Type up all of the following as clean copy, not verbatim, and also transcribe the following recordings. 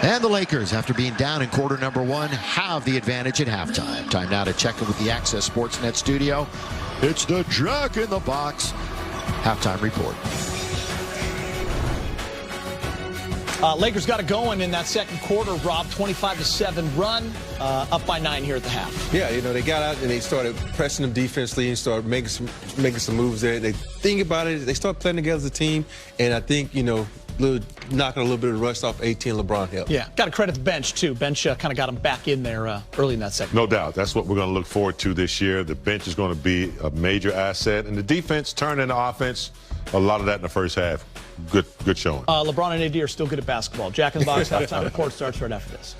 And the Lakers, after being down in quarter number 1, have the advantage at halftime. Time now to check in with the Access Sportsnet studio. It's the Jack in the Box halftime report. Lakers got it going in that second quarter, Rob. 25-7 run, up by 9 here at the half. Yeah, you know, they got out and they started pressing them defensively and started making some moves there. They think about it. They start playing together as a team, and I think, you know, knocking a little bit of rust off AD and LeBron helped. Yeah, got to credit the bench, too. Bench kind of got them back in there early in that second. No doubt. That's what we're going to look forward to this year. The bench is going to be a major asset, and the defense turned into offense. A lot of that in the first half. Good showing. LeBron and AD are still good at basketball. Jack in the Box halftime report starts right after this.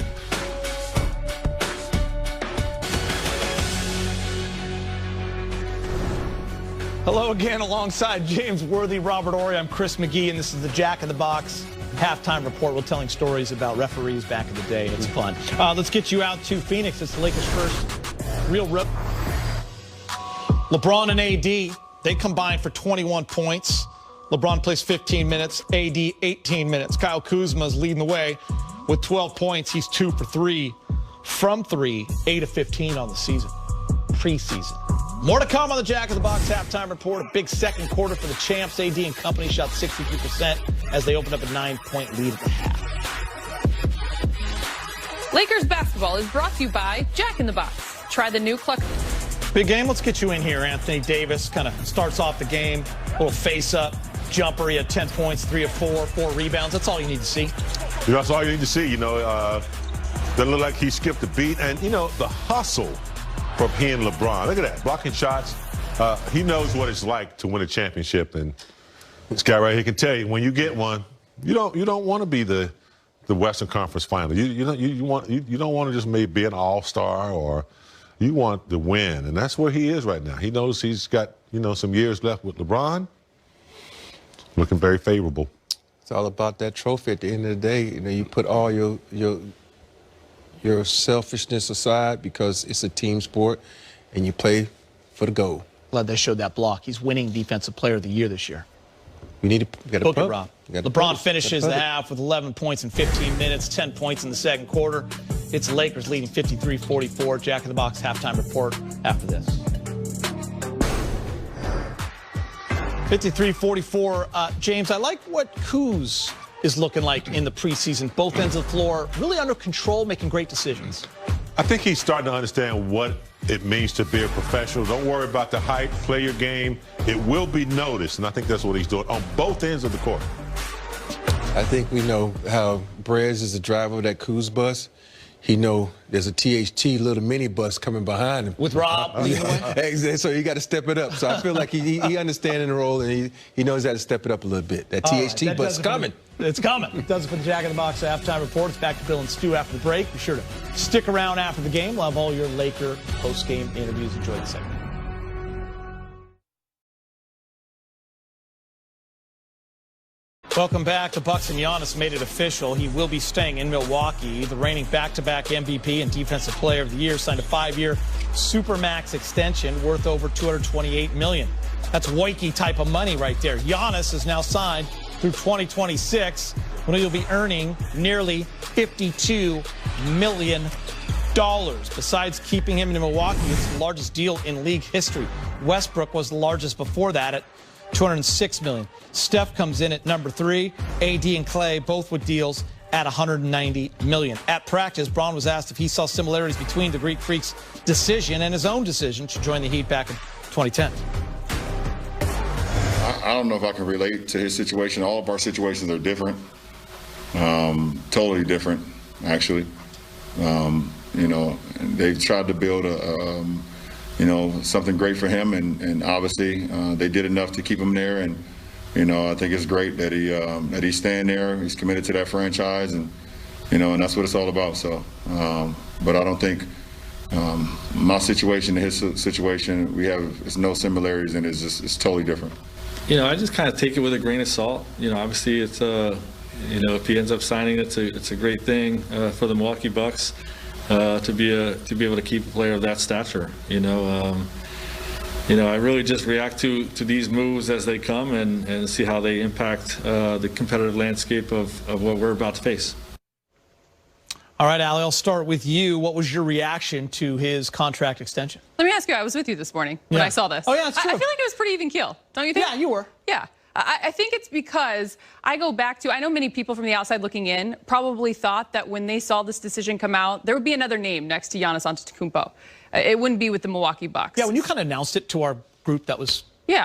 Hello again, alongside James Worthy, Robert Ory. I'm Chris McGee, and this is the Jack in the Box halftime report. We're telling stories about referees back in the day. It's fun. Let's get you out to Phoenix. It's the Lakers' first real rip. LeBron and AD, they combined for 21 points. LeBron plays 15 minutes, AD 18 minutes. Kyle Kuzma is leading the way with 12 points. He's 2 for 3 from 3, 8 of 15 on the season, preseason. More to come on the Jack of the Box halftime report. A big second quarter for the champs. AD and company shot 63% as they opened up a 9-point lead at the half. Lakers basketball is brought to you by Jack in the Box. Try the new clutch. Big game. Let's get you in here. Anthony Davis kind of starts off the game, little face-up. Jumper, he had 10 points, 3 of 4, 4 rebounds. That's all you need to see. That's all you need to see. You know, doesn't look like he skipped a beat. And, you know, the hustle from he and LeBron. Look at that, blocking shots. He knows what it's like to win a championship. And this guy right here can tell you, when you get one, you don't want to be the Western Conference Final. You don't want to just maybe be an all-star, or you want the win. And that's where he is right now. He knows he's got, you know, some years left with LeBron. Looking very favorable. It's all about that trophy at the end of the day. You know, you put all your selfishness aside because it's a team sport, and you play for the goal. Glad they showed that block. He's winning Defensive Player of the Year this year. We got Book it, Rob. LeBron finishes the half with 11 points in 15 minutes, 10 points in the second quarter. It's Lakers leading 53-44. Jack in the Box halftime report after this. 53-44. James, I like what Kuz is looking like in the preseason. Both ends of the floor, really under control, making great decisions. I think he's starting to understand what it means to be a professional. Don't worry about the hype. Play your game. It will be noticed, and I think that's what he's doing on both ends of the court. I think we know how Brez is the driver of that Kuz bus. He know there's a THT little mini bus coming behind him. With Rob. So you got to step it up. So I feel like he understands the role, and he knows how to step it up a little bit. That THT bus is coming. It's coming. It does it for the Jack in the Box halftime report. It's back to Bill and Stu after the break. Be sure to stick around after the game. We'll have all your Laker post-game interviews. Enjoy the segment. Welcome back. The Bucks and Giannis made it official. He will be staying in Milwaukee. The reigning back-to-back MVP and Defensive Player of the Year signed a 5-year Supermax extension worth over $228 million. That's Woiki type of money right there. Giannis is now signed through 2026, when he'll be earning nearly $52 million. Besides keeping him in Milwaukee, it's the largest deal in league history. Westbrook was the largest before that at $206 million. Steph comes in at number 3. AD and Clay both with deals at $190 million. At practice, Braun was asked if he saw similarities between the Greek Freak's decision and his own decision to join the Heat back in 2010. I don't know if I can relate to his situation. All of our situations are different, totally different, actually. You know, they've tried to build you know, something great for him, and obviously they did enough to keep him there. And you know, I think it's great that he's staying there. He's committed to that franchise, and you know, and that's what it's all about. So, but I don't think my situation and his situation, it's no similarities, and it's totally different. You know, I just kind of take it with a grain of salt. You know, obviously it's you know, if he ends up signing, it's a great thing for the Milwaukee Bucks to be able to keep a player of that stature. You know, I really just react to these moves as they come and see how they impact the competitive landscape of what we're about to face. All right, Allie, I'll start with you. What was your reaction to his contract extension? Let me ask you, I was with you this morning when I saw this. Oh, yeah, it's true. I feel like it was pretty even keel, don't you think? Yeah, you were. Yeah. I think it's because I go back to, I know many people from the outside looking in probably thought that when they saw this decision come out, there would be another name next to Giannis Antetokounmpo. It wouldn't be with the Milwaukee Bucks. Yeah, when you kind of announced it to our group that was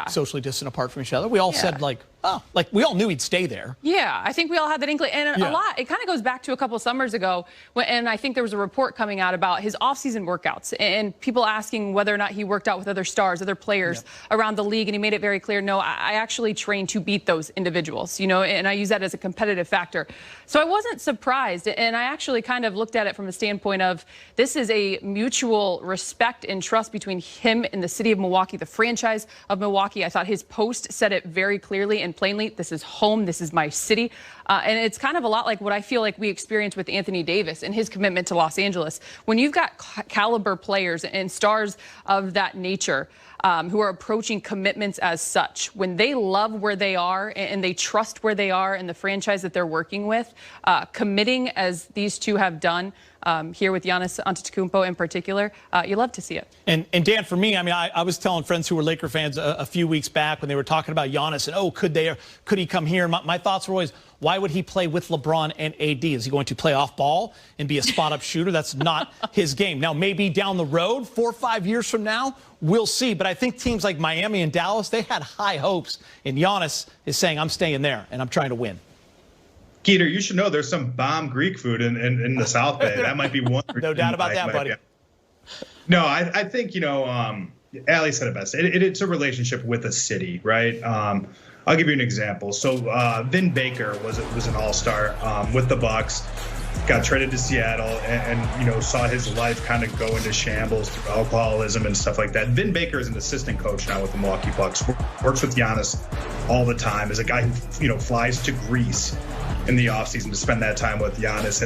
socially distant apart from each other, we all said, like, oh, like we all knew he'd stay there. Yeah, I think we all had that inkling. And a lot, it kind of goes back to a couple summers ago, and I think there was a report coming out about his off-season workouts and people asking whether or not he worked out with other stars, other players around the league. And he made it very clear, no, I actually train to beat those individuals, and I use that as a competitive factor. So I wasn't surprised. And I actually kind of looked at it from a standpoint of this is a mutual respect and trust between him and the city of Milwaukee, the franchise of Milwaukee. I thought his post said it very clearly and plainly. This is home. This is my city. And it's kind of a lot like what I feel like we experienced with Anthony Davis and his commitment to Los Angeles. When you've got caliber players and stars of that nature who are approaching commitments as such, when they love where they are and they trust where they are and the franchise that they're working with, committing as these two have done here with Giannis Antetokounmpo in particular, you love to see it. And Dan, for me, I mean, I was telling friends who were Laker fans a few weeks back when they were talking about Giannis and, oh, could he come here? My thoughts were always, why would he play with LeBron and AD? Is he going to play off ball and be a spot-up shooter? That's not his game. Now, maybe down the road, 4 or 5 years from now, we'll see. But I think teams like Miami and Dallas, they had high hopes. And Giannis is saying, I'm staying there, and I'm trying to win. Keeter, you should know there's some bomb Greek food in the South Bay. That might be one. No doubt about that, buddy. No, I think, Allie said it best. It's a relationship with a city, right? I'll give you an example. So Vin Baker was an all-star with the Bucks, got traded to Seattle, and saw his life kind of go into shambles through alcoholism and stuff like that. Vin Baker is an assistant coach now with the Milwaukee Bucks. Works with Giannis all the time. Is a guy who flies to Greece in the offseason to spend that time with Giannis.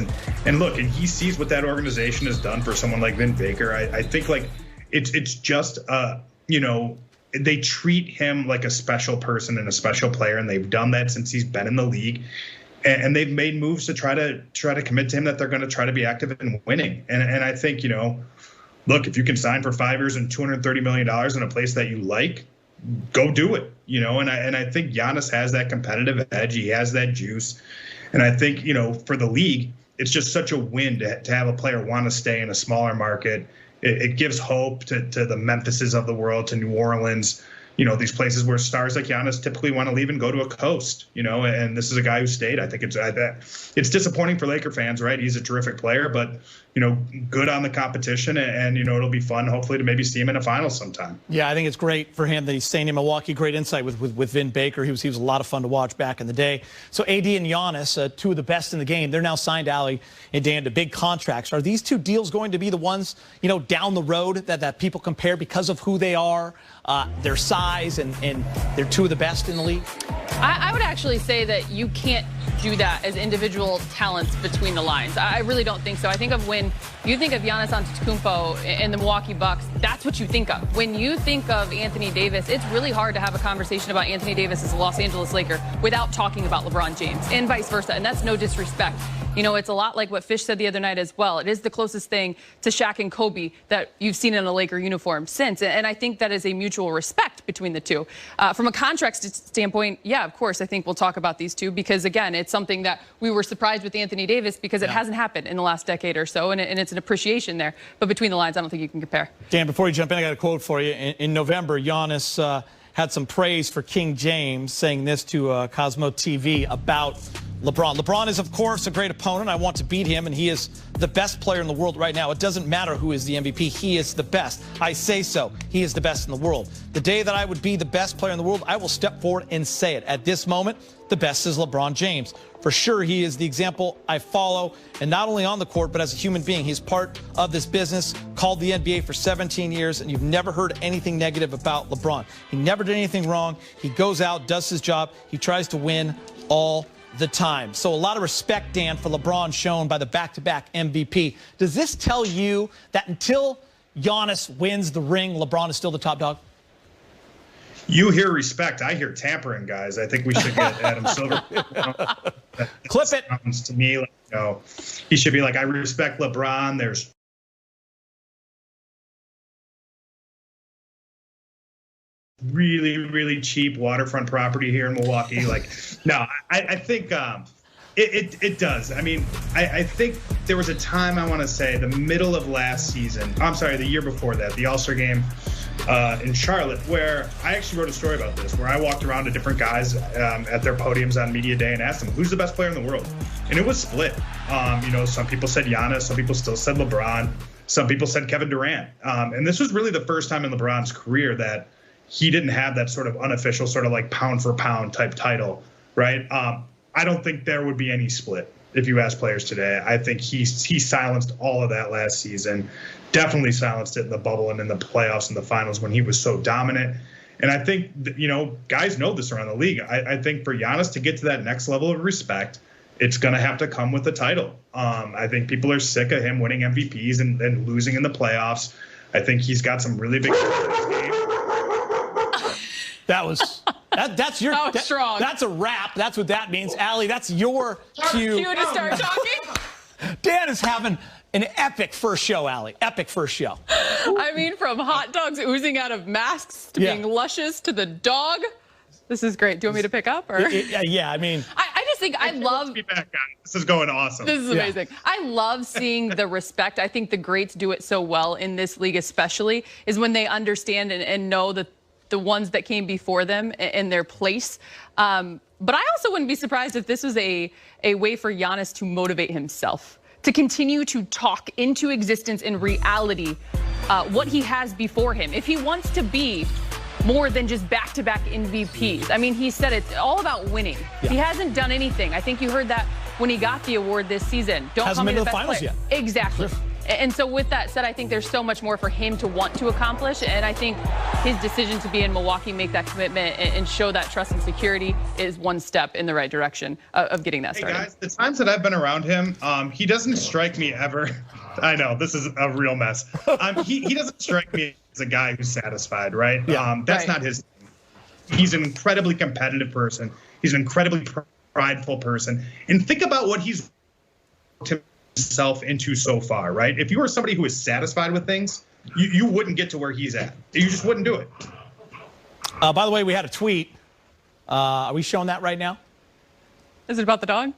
And look, and he sees what that organization has done for someone like Vin Baker. I think like it's just they treat him like a special person and a special player, and they've done that since he's been in the league. And they've made moves to try to commit to him that they're going to try to be active in winning. And I think, look, if you can sign for 5 years and $230 million in a place that you like, go do it, and I think Giannis has that competitive edge. He has that juice. And I think, for the league, it's just such a win to have a player want to stay in a smaller market. It gives hope to the Memphises of the world, to New Orleans, these places where stars like Giannis typically want to leave and go to a coast, and this is a guy who stayed. I think it's disappointing for Laker fans, right? He's a terrific player, but, good on the competition, and it'll be fun, hopefully, to maybe see him in a final sometime. Yeah, I think it's great for him that he's staying in Milwaukee. Great insight with Vin Baker. He was a lot of fun to watch back in the day. So AD and Giannis, two of the best in the game, they're now signed, Allie and Dan, to big contracts. Are these two deals going to be the ones, down the road that people compare because of who they are, their size, and they're two of the best in the league? I would actually say that you can't do that as individual talents between the lines. I really don't think so. I think of when you think of Giannis Antetokounmpo and the Milwaukee Bucks, that's what you think of. When you think of Anthony Davis, it's really hard to have a conversation about Anthony Davis as a Los Angeles Laker without talking about LeBron James, and vice versa. And that's no disrespect. It's a lot like what Fish said the other night as well. It is the closest thing to Shaq and Kobe that you've seen in a Laker uniform since. And I think that is a mutual respect between the two. From a contract standpoint, yeah, of course, I think we'll talk about these two because, again, it's something that we were surprised with Anthony Davis because it hasn't happened in the last decade or so, and it's an appreciation there. But between the lines, I don't think you can compare. Dan, before you jump in, I got a quote for you. In November, Giannis had some praise for King James, saying this to Cosmo TV about LeBron. LeBron is, of course, a great opponent. I want to beat him, and he is the best player in the world right now. It doesn't matter who is the MVP. He is the best. I say so. He is the best in the world. The day that I would be the best player in the world, I will step forward and say it. At this moment, the best is LeBron James. For sure, he is the example I follow, and not only on the court, but as a human being. He's part of this business, called the NBA for 17 years, and you've never heard anything negative about LeBron. He never did anything wrong. He goes out, does his job. He tries to win all the time. So a lot of respect, Dan, for LeBron shown by the back-to-back MVP. Does this tell you that until Giannis wins the ring, LeBron is still the top dog? You hear respect. I hear tampering, guys. I think we should get Adam Silver. Clip it. Sounds to me like, he should be like, I respect LeBron. There's really, really cheap waterfront property here in Milwaukee. Like, no, I think it does. I mean, I think there was a time, I want to say, the middle of last season. I'm sorry, the year before that, the All-Star game in Charlotte, where I actually wrote a story about this, where I walked around to different guys at their podiums on media day and asked them, who's the best player in the world? And it was split. Some people said Giannis, some people still said LeBron, some people said Kevin Durant. And this was really the first time in LeBron's career that he didn't have that sort of unofficial, sort of like pound for pound type title, right? I don't think there would be any split if you ask players today. I think he silenced all of that last season. Definitely silenced it in the bubble and in the playoffs and the finals when he was so dominant. And I think, guys know this around the league. I think for Giannis to get to that next level of respect, it's going to have to come with the title. I think people are sick of him winning MVPs and losing in the playoffs. I think he's got some really big. That's your. That was strong. That's a wrap. That's what that means. Allie, that's your cue. Cue to start talking. Dan is having an epic first show, Allie. Epic first show. I mean, from hot dogs oozing out of masks to being luscious to the dog. This is great. Do you want me to pick up? Or? Yeah, I mean. I just think I love. This is going awesome. This is amazing. Yeah. I love seeing the respect. I think the greats do it so well in this league, especially, is when they understand and know that the ones that came before them in their place. But I also wouldn't be surprised if this was a way for Giannis to motivate himself, to continue to talk into existence in reality what he has before him. If he wants to be more than just back-to-back MVPs. I mean, he said it's all about winning. Yeah. He hasn't done anything. I think you heard that when he got the award this season. Don't hasn't been to the finals yet. Exactly. Sure. And so with that said, I think there's so much more for him to want to accomplish. And I think his decision to be in Milwaukee, make that commitment, and show that trust and security is one step in the right direction of getting that started. Hey guys, the times that I've been around him, he doesn't strike me ever. I know, this is a real mess. He doesn't strike me as a guy who's satisfied, right? Yeah, that's not his thing. He's an incredibly competitive person. He's an incredibly prideful person. And think about what he's himself into so far, right? If you were somebody who is satisfied with things, you wouldn't get to where he's at. You just wouldn't do it. By the way, we had a tweet. Are we showing that right now? Is it about the dog?